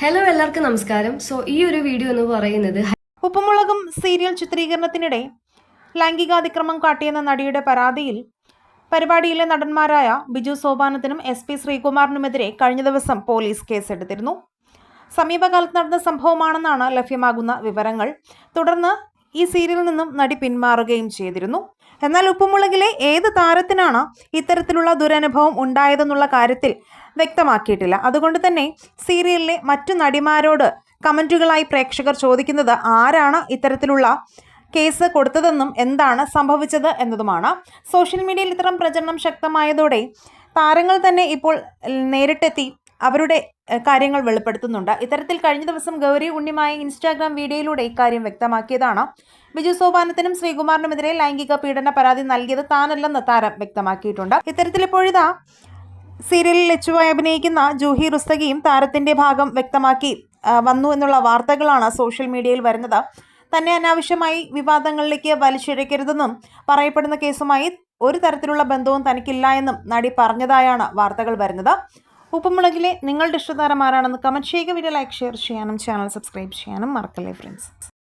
Hello എല്ലാവർക്കും നമസ്കാരം. ഈ ഒരു വീഡിയോ എന്ന് പറയുന്നത് ഉപ്പുമുളകും സീരിയൽ ചിത്രീകരണത്തിനിടെ ലൈംഗികാതിക്രമം കാട്ടിയെന്ന നടിയുടെ പരാതിയിൽ പരിപാടിയിലെ നടന്മാരായ ബിജു സോപാനത്തിനും SP ശ്രീകുമാറിനുമെതിരെ കഴിഞ്ഞ ദിവസം പോലീസ് കേസെടുത്തിരുന്നു. സമീപകാലത്ത് നടന്ന സംഭവമാണെന്നാണ് ലഭ്യമാകുന്ന വിവരങ്ങൾ. തുടർന്ന് ഈ സീരിയലിൽ നിന്നും നടി പിന്മാറുകയും ചെയ്തിരുന്നു. എന്നാൽ ഉപ്പുമുളകിലെ ഏത് താരത്തിനാണ് ഇത്തരത്തിലുള്ള ദുരനുഭവം ഉണ്ടായതെന്നുള്ള കാര്യത്തിൽ വ്യക്തമാക്കിയിട്ടില്ല. അതുകൊണ്ട് തന്നെ സീരിയലിലെ മറ്റു നടിമാരോട് കമൻറ്റുകളായി പ്രേക്ഷകർ ചോദിക്കുന്നത് ആരാണ് ഇത്തരത്തിലുള്ള കേസ് കൊടുത്തതെന്നും എന്താണ് സംഭവിച്ചത് എന്നതുമാണ്. സോഷ്യൽ മീഡിയയിൽ ഇത്തരം പ്രചരണം ശക്തമായതോടെ താരങ്ങൾ തന്നെ ഇപ്പോൾ നേരിട്ടെത്തി അവരുടെ കാര്യങ്ങൾ വെളിപ്പെടുത്തുന്നുണ്ട്. ഇത്തരത്തിൽ കഴിഞ്ഞ ദിവസം ഗൗരി ഉണ്ണിമായ ഇൻസ്റ്റാഗ്രാം വീഡിയോയിലൂടെ ഇക്കാര്യം വ്യക്തമാക്കിയതാണ്. ബിജു സോപാനത്തിനും ശ്രീകുമാറിനുമെതിരെ ലൈംഗിക പീഡന പരാതി നൽകിയത് താനല്ലെന്ന് താരം വ്യക്തമാക്കിയിട്ടുണ്ട്. ഇത്തരത്തിൽ ഇപ്പോഴിതാ സീരിയലിൽ ലച്ചുവായി അഭിനയിക്കുന്ന ജൂഹി റുസ്തഗിയും താരത്തിന്റെ ഭാഗം വ്യക്തമാക്കി വന്നു എന്നുള്ള വാർത്തകളാണ് സോഷ്യൽ മീഡിയയിൽ വരുന്നത്. തന്നെ അനാവശ്യമായി വിവാദങ്ങളിലേക്ക് വലിച്ചിഴക്കരുതെന്നും പറയപ്പെടുന്ന കേസുമായി ഒരു തരത്തിലുള്ള ബന്ധവും തനിക്കില്ല എന്നും നടി പറഞ്ഞതായാണ് വാർത്തകൾ വരുന്നത്. ഉപ്പുമുളകിലെ നിങ്ങളുടെ ഇഷ്ടതാരം ആരാണെന്ന് കമന്റ് ചെയ്യുക. വീഡിയോ ലൈക്ക് ഷെയർ ചെയ്യാനും ചാനൽ സബ്സ്ക്രൈബ് ചെയ്യാനും മറക്കല്ലേ ഫ്രണ്ട്സ്.